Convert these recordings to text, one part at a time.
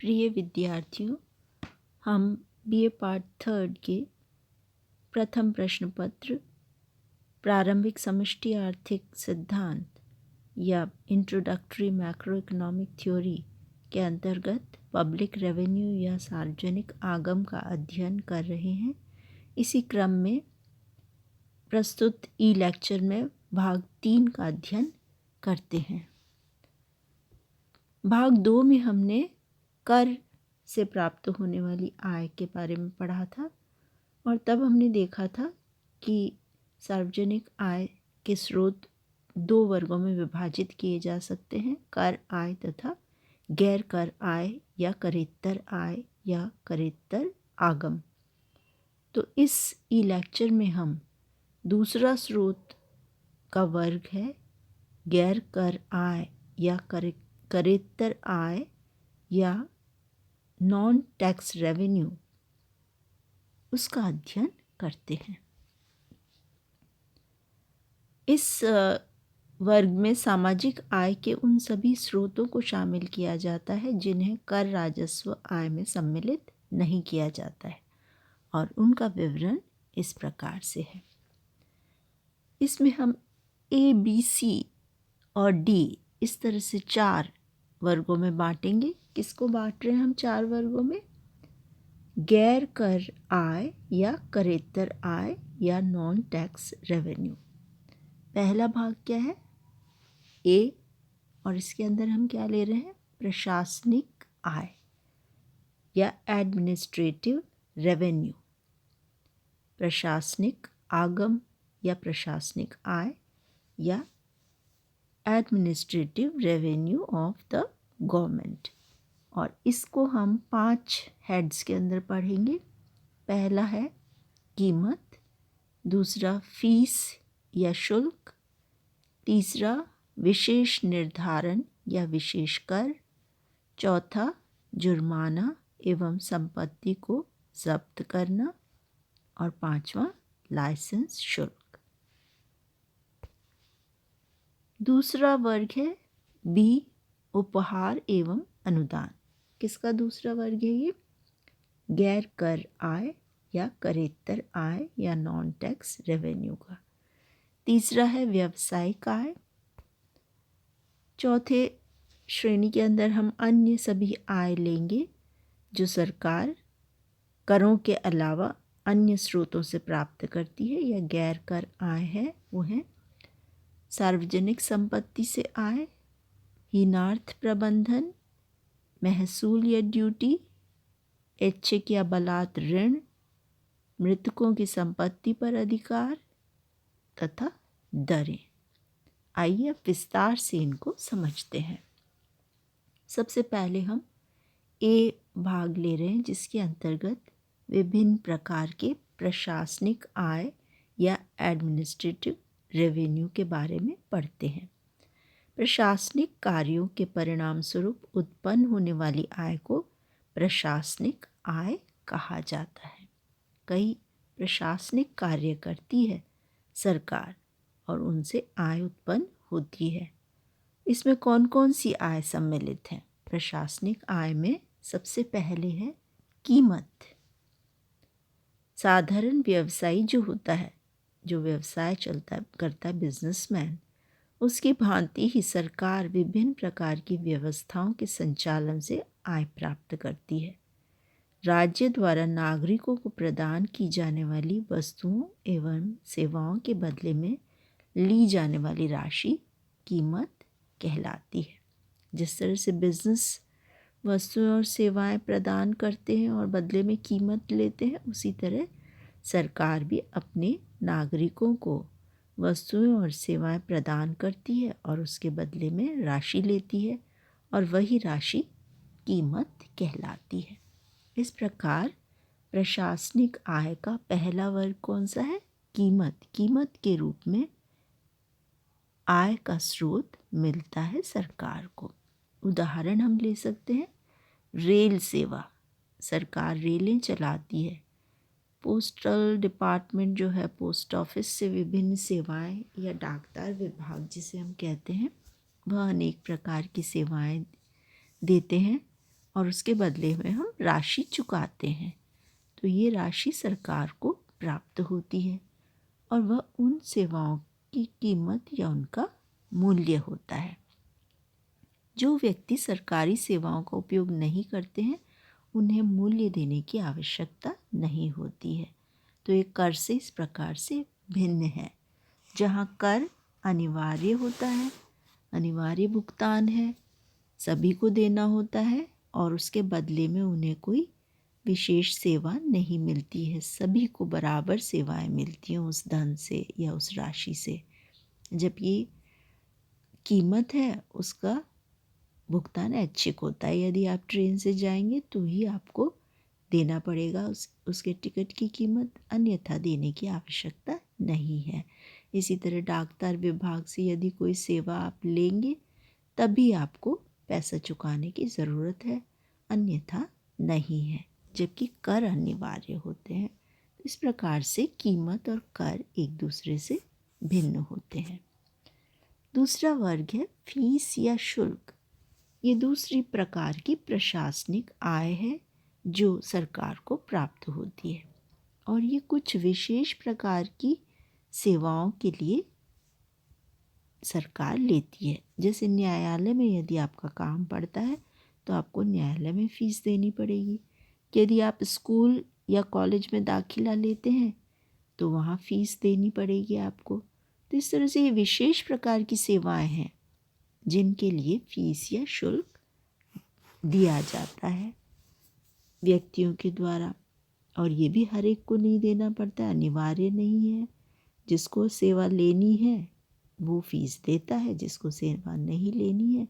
प्रिय विद्यार्थियों, हम बीए पार्ट 3 के प्रथम प्रश्न पत्र प्रारंभिक समष्टि आर्थिक सिद्धांत या इंट्रोडक्टरी मैक्रो इकोनॉमिक थ्योरी के अंतर्गत पब्लिक रेवेन्यू या सार्वजनिक आगम का अध्ययन कर रहे हैं। इसी क्रम में प्रस्तुत ई लेक्चर में भाग 3 का अध्ययन करते हैं। भाग 2 में हमने कर से प्राप्त होने वाली आय के बारे में पढ़ा था और तब हमने देखा था कि सार्वजनिक आय के स्रोत 2 वर्गों में विभाजित किए जा सकते हैं, कर आय तथा गैर कर आय या करेत्तर आय या करेत्तर आगम। तो इस ई लेक्चर में हम दूसरा स्रोत का वर्ग है गैर कर आय या करेत्तर आय या नॉन टैक्स रेवेन्यू, उसका अध्ययन करते हैं। इस वर्ग में सामाजिक आय के उन सभी स्रोतों को शामिल किया जाता है जिन्हें कर राजस्व आय में सम्मिलित नहीं किया जाता है और उनका विवरण इस प्रकार से है। इसमें हम ए, बी, सी और डी इस तरह से 4 वर्गों में बांटेंगे। किसको बांट रहे हैं हम 4 वर्गों में? गैर कर आय या करेत्तर आय या नॉन टैक्स रेवेन्यू। पहला भाग क्या है? ए, और इसके अंदर हम क्या ले रहे हैं? प्रशासनिक आय या एडमिनिस्ट्रेटिव रेवेन्यू। प्रशासनिक आगम या प्रशासनिक आय या administrative revenue of the government. और इसको हम 5 हेड्स के अंदर पढ़ेंगे। पहला है कीमत, दूसरा फीस या शुल्क, तीसरा विशेष निर्धारण या विशेष कर, चौथा जुर्माना एवं संपत्ति को जब्त करना और 5वां लाइसेंस शुल्क। दूसरा वर्ग है बी, उपहार एवं अनुदान। किसका दूसरा वर्ग है ये? गैर कर आय या करेत्तर आय या नॉन टैक्स रेवेन्यू का। तीसरा है व्यावसायिक आय। चौथे श्रेणी के अंदर हम अन्य सभी आय लेंगे जो सरकार करों के अलावा अन्य स्रोतों से प्राप्त करती है या गैर कर आय है। वो है सार्वजनिक संपत्ति से आय, हीनार्थ प्रबंधन, महसूल या ड्यूटी, ऐच्छिक या बलात् ऋण, मृतकों की संपत्ति पर अधिकार तथा दरें। आइए अब विस्तार से इनको समझते हैं। सबसे पहले हम ए भाग ले रहे हैं जिसके अंतर्गत विभिन्न प्रकार के प्रशासनिक आय या एडमिनिस्ट्रेटिव रेवेन्यू के बारे में पढ़ते हैं। प्रशासनिक कार्यों के परिणाम स्वरूप उत्पन्न होने वाली आय को प्रशासनिक आय कहा जाता है। कई प्रशासनिक कार्य करती है सरकार और उनसे आय उत्पन्न होती है। इसमें कौन कौन सी आय सम्मिलित है? प्रशासनिक आय में सबसे पहले है कीमत। साधारण व्यवसायी जो होता है, जो व्यवसाय करता है, बिजनेसमैन, उसकी भांति ही सरकार विभिन्न प्रकार की व्यवस्थाओं के संचालन से आय प्राप्त करती है। राज्य द्वारा नागरिकों को प्रदान की जाने वाली वस्तुओं एवं सेवाओं के बदले में ली जाने वाली राशि कीमत कहलाती है। जिस तरह से बिजनेस वस्तुएं और सेवाएं प्रदान करते हैं और बदले में कीमत लेते हैं, उसी तरह सरकार भी अपने नागरिकों को वस्तुएं और सेवाएं प्रदान करती है और उसके बदले में राशि लेती है और वही राशि कीमत कहलाती है। इस प्रकार प्रशासनिक आय का पहला वर्ग कौन सा है? कीमत। कीमत के रूप में आय का स्रोत मिलता है सरकार को। उदाहरण हम ले सकते हैं रेल सेवा। सरकार रेलें चलाती है। पोस्टल डिपार्टमेंट जो है, पोस्ट ऑफिस से विभिन्न सेवाएं या डाकदार विभाग जिसे हम कहते हैं, वह अनेक प्रकार की सेवाएं देते हैं और उसके बदले में हम राशि चुकाते हैं, तो ये राशि सरकार को प्राप्त होती है और वह उन सेवाओं की कीमत या उनका मूल्य होता है। जो व्यक्ति सरकारी सेवाओं का उपयोग नहीं करते हैं उन्हें मूल्य देने की आवश्यकता नहीं होती है। तो ये कर से इस प्रकार से भिन्न है। जहाँ कर अनिवार्य होता है, अनिवार्य भुगतान है, सभी को देना होता है और उसके बदले में उन्हें कोई विशेष सेवा नहीं मिलती है, सभी को बराबर सेवाएं मिलती हैं उस धन से या उस राशि से। जब ये कीमत है उसका भुगतान ऐच्छिक होता है। यदि आप ट्रेन से जाएंगे तो ही आपको देना पड़ेगा उसके टिकट की कीमत, अन्यथा देने की आवश्यकता नहीं है। इसी तरह डाकतार विभाग से यदि कोई सेवा आप लेंगे तभी आपको पैसा चुकाने की ज़रूरत है, अन्यथा नहीं है, जबकि कर अनिवार्य होते हैं। इस प्रकार से कीमत और कर एक दूसरे से भिन्न होते हैं। दूसरा वर्ग है फीस या शुल्क। ये दूसरी प्रकार की प्रशासनिक आय है जो सरकार को प्राप्त होती है और ये कुछ विशेष प्रकार की सेवाओं के लिए सरकार लेती है। जैसे न्यायालय में यदि आपका काम पड़ता है तो आपको न्यायालय में फ़ीस देनी पड़ेगी। यदि आप स्कूल या कॉलेज में दाखिला लेते हैं तो वहाँ फ़ीस देनी पड़ेगी आपको। तो इस तरह से ये विशेष प्रकार की सेवाएं हैं जिनके लिए फ़ीस या शुल्क दिया जाता है व्यक्तियों के द्वारा, और ये भी हर एक को नहीं देना पड़ता, अनिवार्य नहीं है। जिसको सेवा लेनी है वो फ़ीस देता है, जिसको सेवा नहीं लेनी है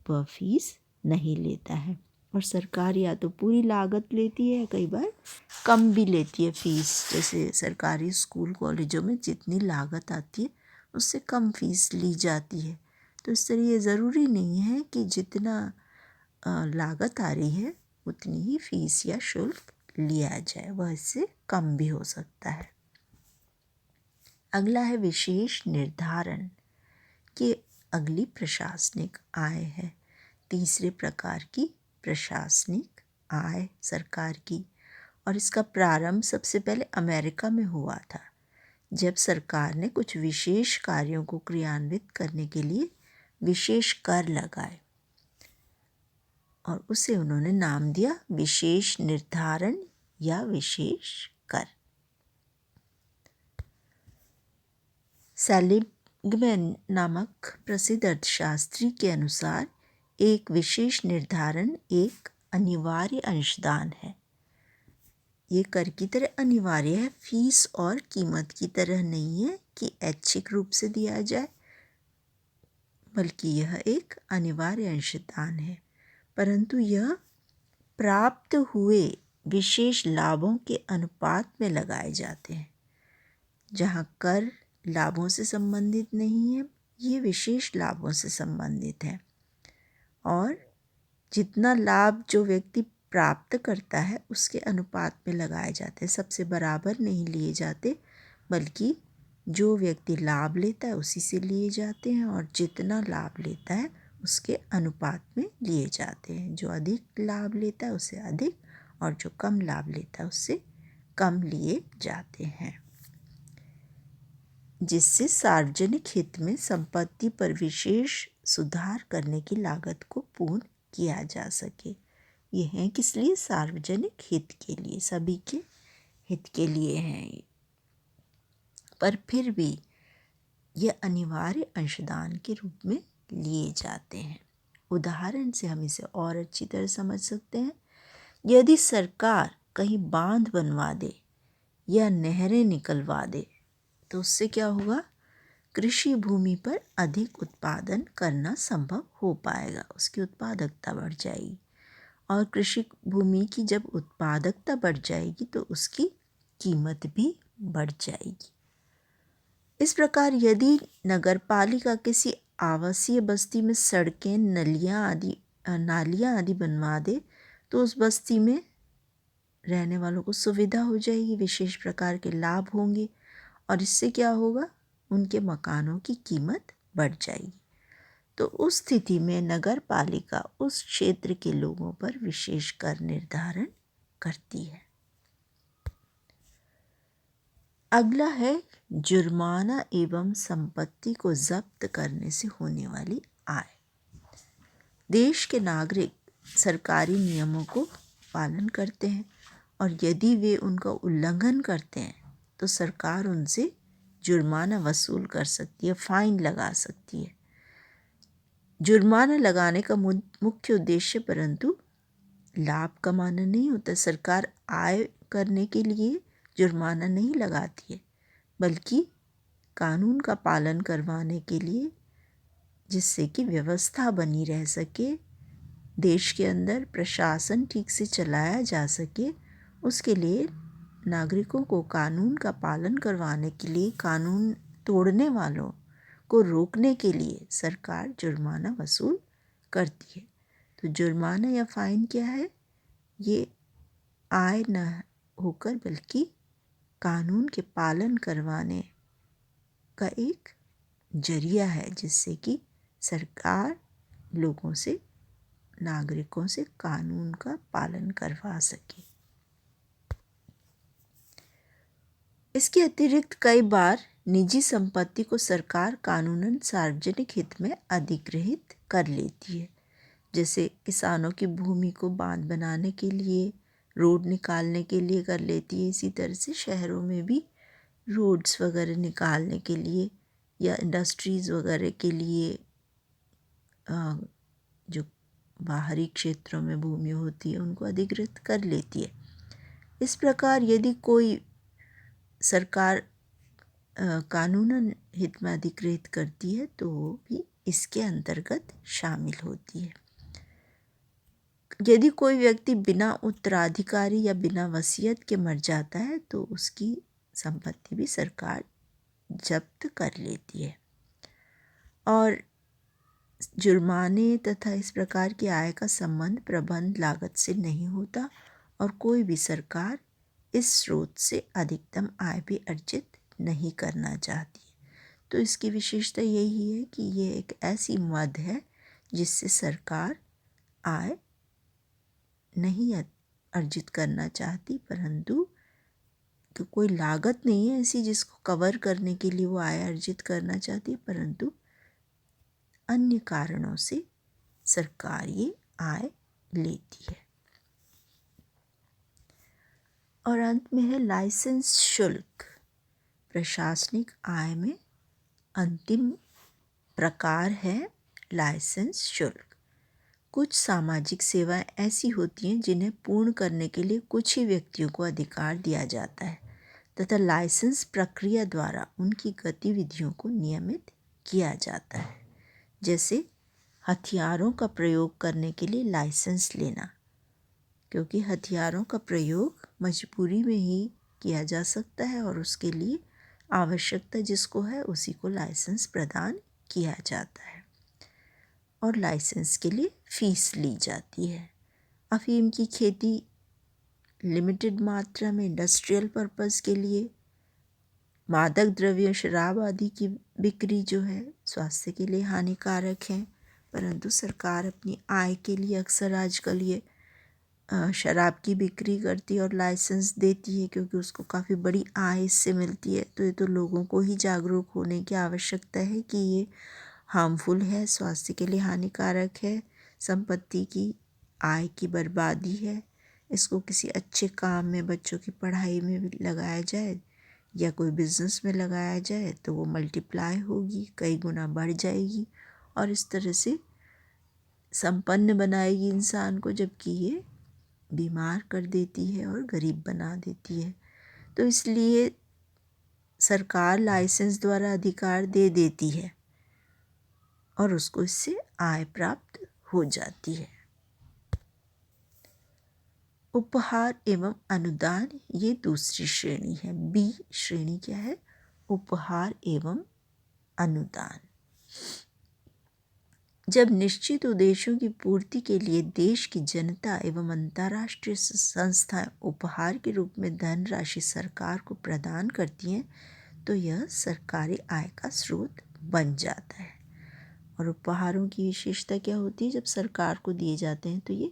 वह फ़ीस नहीं लेता है। और सरकार या तो पूरी लागत लेती है, कई बार कम भी लेती है फ़ीस। जैसे सरकारी स्कूल कॉलेजों में जितनी लागत आती है उससे कम फ़ीस ली जाती है। तो इस तरह ये ज़रूरी नहीं है कि जितना लागत आ रही है उतनी ही फ़ीस या शुल्क लिया जाए, वह इससे कम भी हो सकता है। अगला है विशेष निर्धारण की अगली प्रशासनिक आय है। तीसरे प्रकार की प्रशासनिक आय सरकार की, और इसका प्रारंभ सबसे पहले अमेरिका में हुआ था, जब सरकार ने कुछ विशेष कार्यों को क्रियान्वित करने के लिए विशेष कर लगाए और उसे उन्होंने नाम दिया विशेष निर्धारण या विशेष कर। सेलिग्मैन नामक प्रसिद्ध अर्थशास्त्री के अनुसार एक विशेष निर्धारण एक अनिवार्य अंशदान है। ये कर की तरह अनिवार्य है, फीस और कीमत की तरह नहीं है कि ऐच्छिक रूप से दिया जाए, बल्कि यह एक अनिवार्य अंशदान है, परंतु यह प्राप्त हुए विशेष लाभों के अनुपात में लगाए जाते हैं। जहाँ कर लाभों से संबंधित नहीं है, ये विशेष लाभों से संबंधित है, और जितना लाभ जो व्यक्ति प्राप्त करता है उसके अनुपात में लगाए जाते हैं। सबसे बराबर नहीं लिए जाते, बल्कि जो व्यक्ति लाभ लेता है उसी से लिए जाते हैं, और जितना लाभ लेता है उसके अनुपात में लिए जाते हैं। जो अधिक लाभ लेता है उससे अधिक, और जो कम लाभ लेता है उससे कम लिए जाते हैं, जिससे सार्वजनिक हित में संपत्ति पर विशेष सुधार करने की लागत को पूर्ण किया जा सके। ये हैं किस लिए? सार्वजनिक हित के लिए, सभी के हित के लिए हैं। पर फिर भी ये अनिवार्य अंशदान के रूप में लिए जाते हैं। उदाहरण से हम इसे और अच्छी तरह समझ सकते हैं। यदि सरकार कहीं बांध बनवा दे या नहरें निकलवा दे तो उससे क्या होगा? कृषि भूमि पर अधिक उत्पादन करना संभव हो पाएगा, उसकी उत्पादकता बढ़ जाएगी, और कृषि भूमि की जब उत्पादकता बढ़ जाएगी तो उसकी कीमत भी बढ़ जाएगी। इस प्रकार यदि नगरपालिका किसी आवासीय बस्ती में सड़कें, नालियाँ आदि बनवा दे तो उस बस्ती में रहने वालों को सुविधा हो जाएगी, विशेष प्रकार के लाभ होंगे, और इससे क्या होगा? उनके मकानों की कीमत बढ़ जाएगी। तो उस स्थिति में नगर पालिका उस क्षेत्र के लोगों पर विशेष कर निर्धारण करती है। अगला है जुर्माना एवं संपत्ति को जब्त करने से होने वाली आय। देश के नागरिक सरकारी नियमों को पालन करते हैं और यदि वे उनका उल्लंघन करते हैं तो सरकार उनसे जुर्माना वसूल कर सकती है, फाइन लगा सकती है। जुर्माना लगाने का मुख्य उद्देश्य परंतु लाभ कमाना नहीं होता। सरकार आय करने के लिए जुर्माना नहीं लगाती है, बल्कि कानून का पालन करवाने के लिए, जिससे कि व्यवस्था बनी रह सके, देश के अंदर प्रशासन ठीक से चलाया जा सके, उसके लिए नागरिकों को कानून का पालन करवाने के लिए, कानून तोड़ने वालों को रोकने के लिए सरकार जुर्माना वसूल करती है। तो जुर्माना या फाइन क्या है? ये आय न होकर बल्कि कानून के पालन करवाने का एक जरिया है, जिससे कि सरकार लोगों से, नागरिकों से कानून का पालन करवा सके। इसके अतिरिक्त कई बार निजी संपत्ति को सरकार कानूनन सार्वजनिक हित में अधिग्रहित कर लेती है। जैसे किसानों की भूमि को बांध बनाने के लिए, रोड निकालने के लिए कर लेती है। इसी तरह से शहरों में भी रोड्स वगैरह निकालने के लिए या इंडस्ट्रीज़ वगैरह के लिए जो बाहरी क्षेत्रों में भूमि होती है उनको अधिग्रहित कर लेती है। इस प्रकार यदि कोई सरकार कानूनन हित में अधिग्रहित करती है तो वो भी इसके अंतर्गत शामिल होती है। यदि कोई व्यक्ति बिना उत्तराधिकारी या बिना वसीयत के मर जाता है तो उसकी संपत्ति भी सरकार जब्त कर लेती है। और जुर्माने तथा इस प्रकार की आय का संबंध प्रबंध लागत से नहीं होता और कोई भी सरकार इस स्रोत से अधिकतम आय भी अर्जित नहीं करना चाहती। तो इसकी विशेषता यही है कि ये एक ऐसी मद है जिससे सरकार आय नहीं अर्जित करना चाहती, परंतु तो कोई लागत नहीं है ऐसी जिसको कवर करने के लिए वो आय अर्जित करना चाहती है, परंतु अन्य कारणों से सरकार ये आय लेती है। और अंत में है लाइसेंस शुल्क। प्रशासनिक आय में अंतिम प्रकार है लाइसेंस शुल्क। कुछ सामाजिक सेवाएं ऐसी होती हैं जिन्हें पूर्ण करने के लिए कुछ ही व्यक्तियों को अधिकार दिया जाता है तथा लाइसेंस प्रक्रिया द्वारा उनकी गतिविधियों को नियमित किया जाता है। जैसे हथियारों का प्रयोग करने के लिए लाइसेंस लेना, क्योंकि हथियारों का प्रयोग मजबूरी में ही किया जा सकता है और उसके लिए आवश्यकता जिसको है उसी को लाइसेंस प्रदान किया जाता है और लाइसेंस के लिए फ़ीस ली जाती है। अफीम की खेती लिमिटेड मात्रा में इंडस्ट्रियल पर्पस के लिए, मादक द्रव्य शराब आदि की बिक्री जो है स्वास्थ्य के लिए हानिकारक है, परंतु सरकार अपनी आय के लिए अक्सर आजकल ये शराब की बिक्री करती है और लाइसेंस देती है, क्योंकि उसको काफ़ी बड़ी आय इससे मिलती है। तो ये तो लोगों को ही जागरूक होने की आवश्यकता है कि ये हार्मफुल है, स्वास्थ्य के लिए हानिकारक है, संपत्ति की आय की बर्बादी है। इसको किसी अच्छे काम में, बच्चों की पढ़ाई में भी लगाया जाए या कोई बिज़नेस में लगाया जाए तो वो मल्टीप्लाई होगी, कई गुना बढ़ जाएगी और इस तरह से संपन्न बनाएगी इंसान को, जबकि ये बीमार कर देती है और गरीब बना देती है। तो इसलिए सरकार लाइसेंस द्वारा अधिकार दे देती है और उसको इससे आय प्राप्त हो जाती है। उपहार एवं अनुदान ये दूसरी श्रेणी है। बी श्रेणी क्या है? उपहार एवं अनुदान। जब निश्चित उद्देश्यों की पूर्ति के लिए देश की जनता एवं अंतर्राष्ट्रीय संस्थाएं उपहार के रूप में धनराशि सरकार को प्रदान करती हैं तो यह सरकारी आय का स्रोत बन जाता है। और उपहारों की विशेषता क्या होती है? जब सरकार को दिए जाते हैं तो ये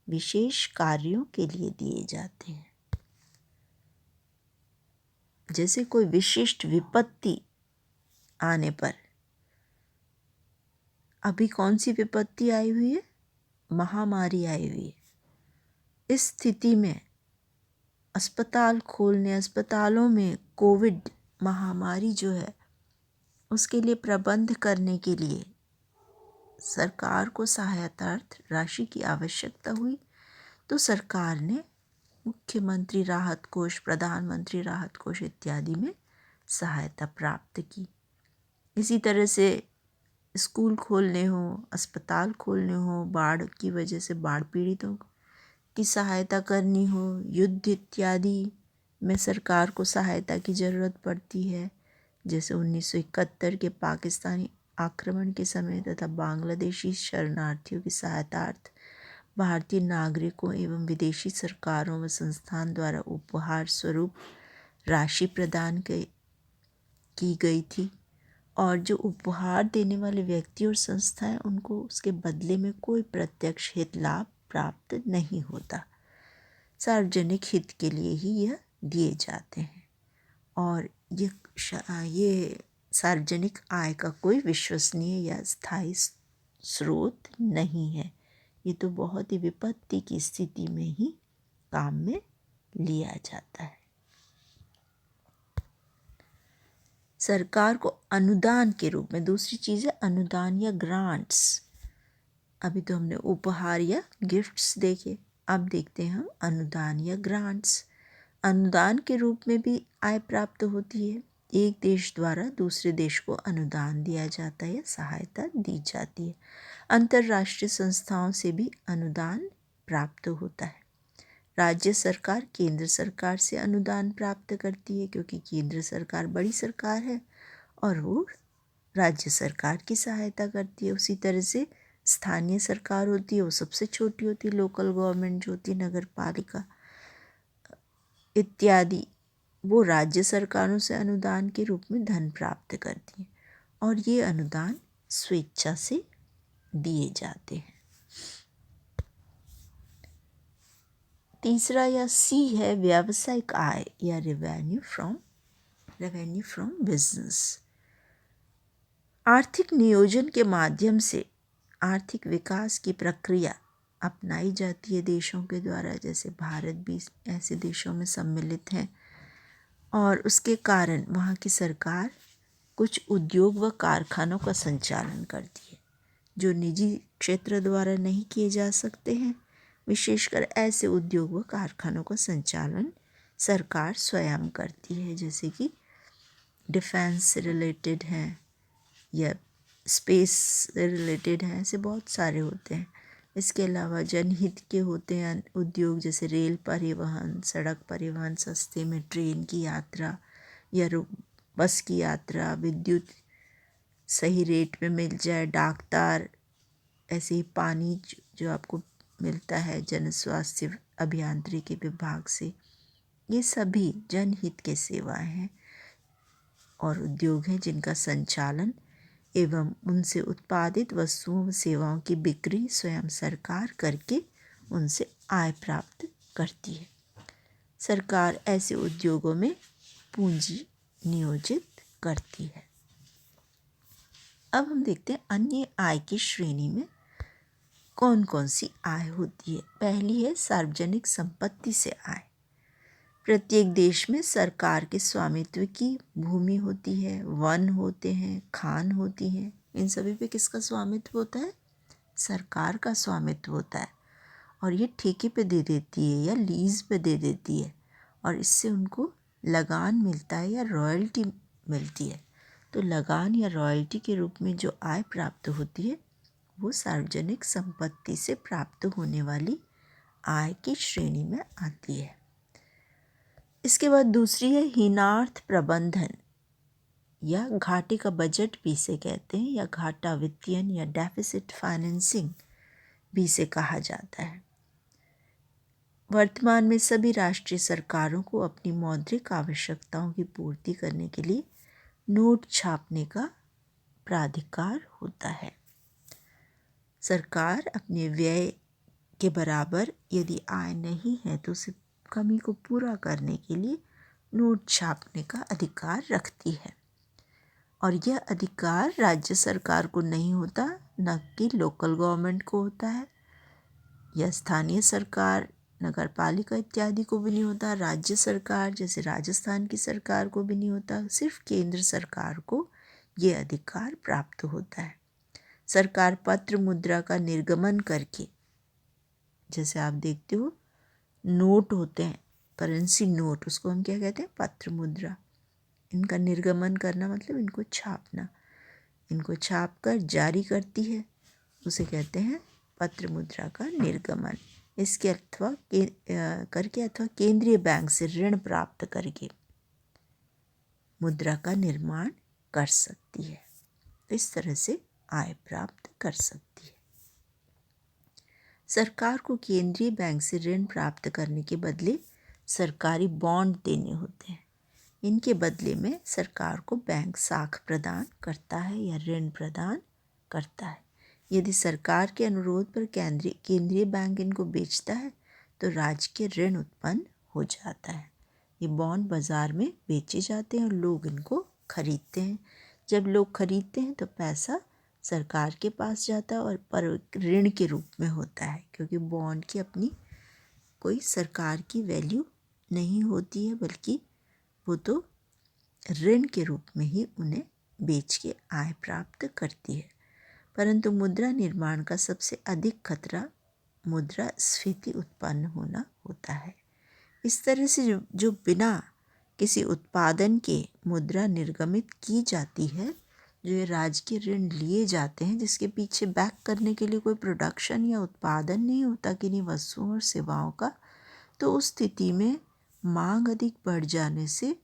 विशेष कार्यों के लिए दिए जाते हैं। जैसे कोई विशिष्ट विपत्ति आने पर, अभी कौन सी विपत्ति आई हुई है? महामारी आई हुई है। इस स्थिति में अस्पताल खोलने, अस्पतालों में कोविड महामारी जो है उसके लिए प्रबंध करने के लिए सरकार को सहायतार्थ राशि की आवश्यकता हुई, तो सरकार ने मुख्यमंत्री राहत कोष, प्रधानमंत्री राहत कोष इत्यादि में सहायता प्राप्त की। इसी तरह से स्कूल खोलने हो, अस्पताल खोलने हो, बाढ़ की वजह से बाढ़ पीड़ितों की सहायता करनी हो, युद्ध इत्यादि में सरकार को सहायता की ज़रूरत पड़ती है। जैसे 1971 के पाकिस्तानी आक्रमण के समय तथा बांग्लादेशी शरणार्थियों की सहायतार्थ भारतीय नागरिकों एवं विदेशी सरकारों व संस्थान द्वारा उपहार स्वरूप राशि प्रदान की गई थी। और जो उपहार देने वाले व्यक्ति और संस्थाएं, उनको उसके बदले में कोई प्रत्यक्ष हित लाभ प्राप्त नहीं होता। सार्वजनिक हित के लिए ही यह दिए जाते हैं और ये सार्वजनिक आय का कोई विश्वसनीय या स्थायी स्रोत नहीं है। ये तो बहुत ही विपत्ति की स्थिति में ही काम में लिया जाता है। सरकार को अनुदान के रूप में, दूसरी चीज़ है अनुदान या ग्रांट्स। अभी तो हमने उपहार या गिफ्ट्स देखे, अब देखते हैं हम अनुदान या ग्रांट्स। अनुदान के रूप में भी आय प्राप्त होती है। एक देश द्वारा दूसरे देश को अनुदान दिया जाता है या सहायता दी जाती है। अंतर्राष्ट्रीय संस्थाओं से भी अनुदान प्राप्त होता है। राज्य सरकार केंद्र सरकार से अनुदान प्राप्त करती है, क्योंकि केंद्र सरकार बड़ी सरकार है और वो राज्य सरकार की सहायता करती है। उसी तरह से स्थानीय सरकार होती है, वो सबसे छोटी होती है, लोकल गवर्नमेंट जो होती है, नगर पालिका इत्यादि, वो राज्य सरकारों से अनुदान के रूप में धन प्राप्त करती है और ये अनुदान स्वेच्छा से दिए जाते हैं। तीसरा या सी है व्यावसायिक आय या रेवेन्यू फ्रॉम बिजनेस। आर्थिक नियोजन के माध्यम से आर्थिक विकास की प्रक्रिया अपनाई जाती है देशों के द्वारा। जैसे भारत भी ऐसे देशों में सम्मिलित है और उसके कारण वहाँ की सरकार कुछ उद्योग व कारखानों का संचालन करती है जो निजी क्षेत्र द्वारा नहीं किए जा सकते हैं। विशेषकर ऐसे उद्योग व कारखानों का संचालन सरकार स्वयं करती है, जैसे कि डिफेंस से रिलेटेड हैं या स्पेस से रिलेटेड हैं, ऐसे बहुत सारे होते हैं। इसके अलावा जनहित के होते हैं उद्योग, जैसे रेल परिवहन, सड़क परिवहन, सस्ते में ट्रेन की यात्रा या बस की यात्रा, विद्युत सही रेट में मिल जाए, डाकतार, ऐसे ही पानी जो आपको मिलता है जन स्वास्थ्य अभियांत्रिकी विभाग से। ये सभी जनहित के सेवाएं हैं और उद्योग हैं जिनका संचालन एवं उनसे उत्पादित वस्तुओं व सेवाओं की बिक्री स्वयं सरकार करके उनसे आय प्राप्त करती है। सरकार ऐसे उद्योगों में पूंजी नियोजित करती है। अब हम देखते हैं अन्य आय की श्रेणी में कौन कौन सी आय होती है। पहली है सार्वजनिक संपत्ति से आय। प्रत्येक देश में सरकार के स्वामित्व की भूमि होती है, वन होते हैं, खान होती हैं। इन सभी पे किसका स्वामित्व होता है? सरकार का स्वामित्व होता है और ये ठेके पे दे देती है या लीज पे दे देती है और इससे उनको लगान मिलता है या रॉयल्टी मिलती है। तो लगान या रॉयल्टी के रूप में जो आय प्राप्त होती है वो सार्वजनिक संपत्ति से प्राप्त होने वाली आय की श्रेणी में आती है। इसके बाद दूसरी है हीनार्थ प्रबंधन या घाटे का बजट भी इसे कहते हैं, या घाटा वित्तीयन या डेफिसिट फाइनेंसिंग भी इसे कहा जाता है। वर्तमान में सभी राष्ट्रीय सरकारों को अपनी मौद्रिक आवश्यकताओं की पूर्ति करने के लिए नोट छापने का प्राधिकार होता है। सरकार अपने व्यय के बराबर यदि आय नहीं है तो उस कमी को पूरा करने के लिए नोट छापने का अधिकार रखती है, और यह अधिकार राज्य सरकार को नहीं होता, न कि लोकल गवर्नमेंट को होता है, या स्थानीय सरकार, नगर पालिका इत्यादि को भी नहीं होता, राज्य सरकार जैसे राजस्थान की सरकार को भी नहीं होता, सिर्फ केंद्र सरकार को ये अधिकार प्राप्त होता है। सरकार पत्र मुद्रा का निर्गमन करके, जैसे आप देखते हो नोट होते हैं, करेंसी नोट, उसको हम क्या कहते हैं, पत्र मुद्रा, इनका निर्गमन करना मतलब इनको छापना, इनको छाप कर जारी करती है, उसे कहते हैं पत्र मुद्रा का निर्गमन। इसके करके अथवा केंद्रीय बैंक से ऋण प्राप्त करके मुद्रा का निर्माण कर सकती है, इस तरह से आय प्राप्त कर सकती है। सरकार को केंद्रीय बैंक से ऋण प्राप्त करने के बदले सरकारी बॉन्ड देने होते हैं। इनके बदले में सरकार को बैंक साख प्रदान करता है या ऋण प्रदान करता है। यदि सरकार के अनुरोध पर केंद्रीय बैंक इनको बेचता है तो राज्य के ऋण उत्पन्न हो जाता है। ये बॉन्ड बाज़ार में बेचे जाते हैं और लोग इनको खरीदते हैं। जब लोग खरीदते हैं तो पैसा सरकार के पास जाता है और पर ऋण के रूप में होता है, क्योंकि बॉन्ड की अपनी कोई सरकार की वैल्यू नहीं होती है, बल्कि वो तो ऋण के रूप में ही उन्हें बेच के आय प्राप्त करती है। परंतु मुद्रा निर्माण का सबसे अधिक खतरा मुद्रास्फीति उत्पन्न होना होता है। इस तरह से जो बिना किसी उत्पादन के मुद्रा निर्गमित की जाती है, जो ये राज्य के ऋण लिए जाते हैं जिसके पीछे बैक करने के लिए कोई प्रोडक्शन या उत्पादन नहीं होता किन्हीं वस्तुओं और सेवाओं का, तो उस स्थिति में मांग अधिक बढ़ जाने से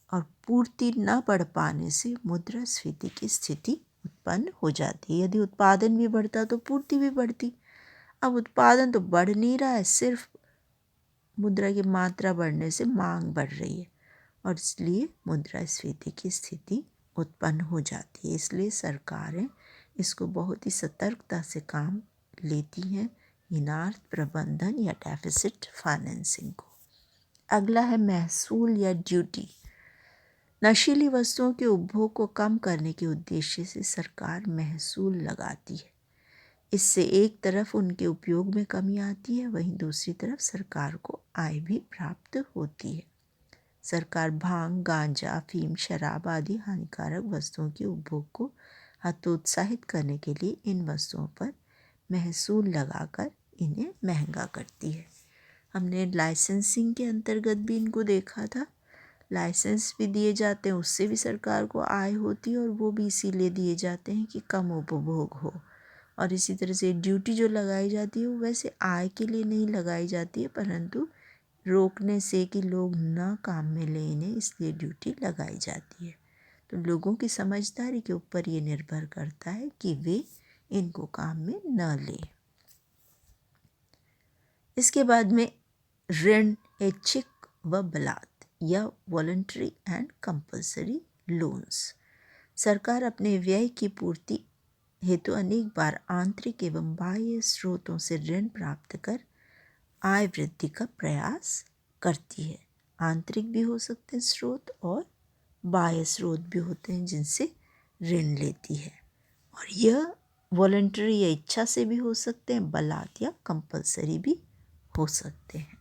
और पूर्ति न बढ़ पाने से मुद्रास्फीति की स्थिति उत्पन्न हो जाती है। यदि उत्पादन भी बढ़ता तो पूर्ति भी बढ़ती। अब उत्पादन तो बढ़ नहीं रहा है, सिर्फ मुद्रा की मात्रा बढ़ने से मांग बढ़ रही है और इसलिए मुद्रास्फीति की स्थिति उत्पन्न हो जाती है। इसलिए सरकारें इसको बहुत ही सतर्कता से काम लेती हैं, इनार्थ प्रबंधन या डेफिसिट फाइनेंसिंग को। अगला है महसूल या ड्यूटी। नशीली वस्तुओं के उपभोग को कम करने के उद्देश्य से सरकार महसूल लगाती है। इससे एक तरफ उनके उपयोग में कमी आती है, वहीं दूसरी तरफ सरकार को आय भी प्राप्त होती है। सरकार भांग, गांजा, अफीम, शराब आदि हानिकारक वस्तुओं के उपभोग को हतोत्साहित करने के लिए इन वस्तुओं पर महसूल लगाकर इन्हें महंगा करती है। हमने लाइसेंसिंग के अंतर्गत भी इनको देखा था। लाइसेंस भी दिए जाते हैं, उससे भी सरकार को आय होती है और वो भी इसीलिए दिए जाते हैं कि कम उपभोग हो। और इसी तरह से ड्यूटी जो लगाई जाती है वो वैसे आय के लिए नहीं लगाई जाती है, परंतु रोकने से कि लोग ना काम में लें इन्हें, इसलिए ड्यूटी लगाई जाती है। तो लोगों की समझदारी के ऊपर ये निर्भर करता है कि वे इनको काम में न लें। इसके बाद में ऋण, ऐच्छिक व बलात् या वॉलंटरी एंड कंपल्सरी लोन्स। सरकार अपने व्यय की पूर्ति हेतु अनेक बार आंतरिक एवं बाह्य स्रोतों से ऋण प्राप्त कर आय वृद्धि का प्रयास करती है। आंतरिक भी हो सकते हैं स्रोत और बाह्य स्रोत भी होते हैं जिनसे ऋण लेती है, और यह वॉलंटरी या इच्छा से भी हो सकते हैं, बलात् या कंपल्सरी भी हो सकते हैं।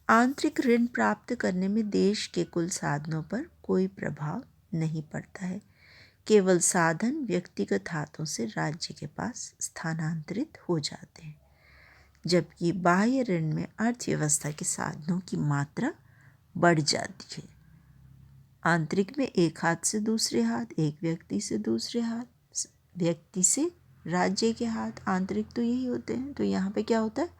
आंतरिक ऋण प्राप्त करने में देश के कुल साधनों पर कोई प्रभाव नहीं पड़ता है। केवल साधन व्यक्तिगत हाथों से राज्य के पास स्थानांतरित हो जाते हैं, जबकि बाह्य ऋण में अर्थव्यवस्था के साधनों की मात्रा बढ़ जाती है। आंतरिक में एक हाथ से दूसरे हाथ, एक व्यक्ति से दूसरे हाथ, व्यक्ति से राज्य के हाथ, आंतरिक तो यही होते हैं। तो यहाँ पे क्या होता है,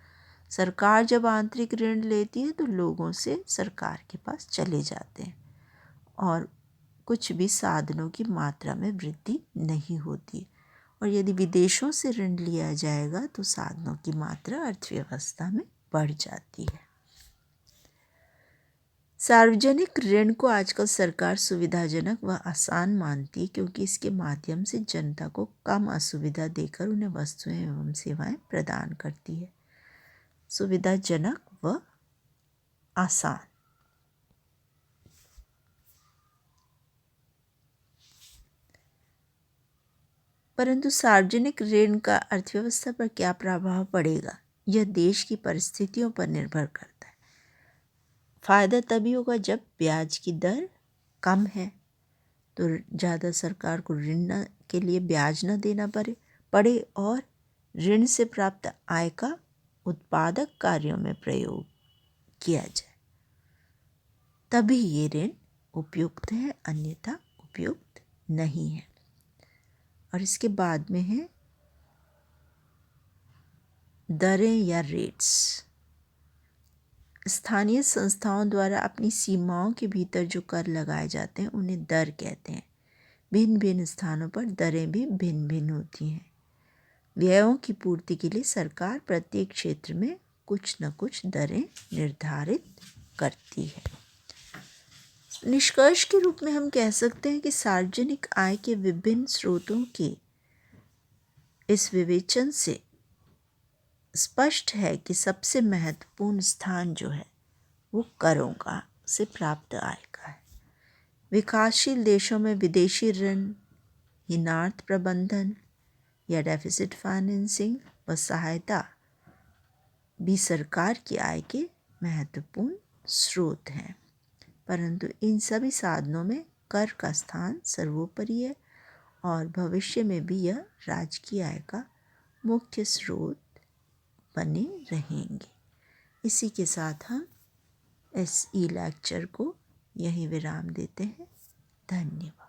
सरकार जब आंतरिक ऋण लेती है तो लोगों से सरकार के पास चले जाते हैं और कुछ भी साधनों की मात्रा में वृद्धि नहीं होती। और यदि विदेशों से ऋण लिया जाएगा तो साधनों की मात्रा अर्थव्यवस्था में बढ़ जाती है। सार्वजनिक ऋण को आजकल सरकार सुविधाजनक व आसान मानती है क्योंकि इसके माध्यम से जनता को कम असुविधा देकर उन्हें वस्तुएं एवं सेवाएं प्रदान करती है। सुविधाजनक व आसान। परंतु सार्वजनिक ऋण का अर्थव्यवस्था पर क्या प्रभाव पड़ेगा, यह देश की परिस्थितियों पर निर्भर करता है। फायदा तभी होगा जब ब्याज की दर कम है, तो ज़्यादा सरकार को ऋण के लिए ब्याज न देना पड़े और ऋण से प्राप्त आय का उत्पादक कार्यों में प्रयोग किया जाए, तभी ये ऋण उपयुक्त है, अन्यथा उपयुक्त नहीं है। और इसके बाद में है दरें या रेट्स। स्थानीय संस्थाओं द्वारा अपनी सीमाओं के भीतर जो कर लगाए जाते हैं उन्हें दर कहते हैं। भिन्न भिन्न स्थानों पर दरें भी भिन्न भिन्न होती हैं। व्ययों की पूर्ति के लिए सरकार प्रत्येक क्षेत्र में कुछ न कुछ दरें निर्धारित करती है। निष्कर्ष के रूप में हम कह सकते हैं कि सार्वजनिक आय के विभिन्न स्रोतों के इस विवेचन से स्पष्ट है कि सबसे महत्वपूर्ण स्थान जो है वो करों का से प्राप्त आय का है। विकासशील देशों में विदेशी ऋण, हीनार्थ प्रबंधन या डेफिसिट फाइनेंसिंग व सहायता भी सरकार की आय के महत्वपूर्ण स्रोत हैं, परंतु इन सभी साधनों में कर का स्थान सर्वोपरि है और भविष्य में भी यह राज्य की आय का मुख्य स्रोत बने रहेंगे। इसी के साथ हम इस लेक्चर को यहीं विराम देते हैं। धन्यवाद।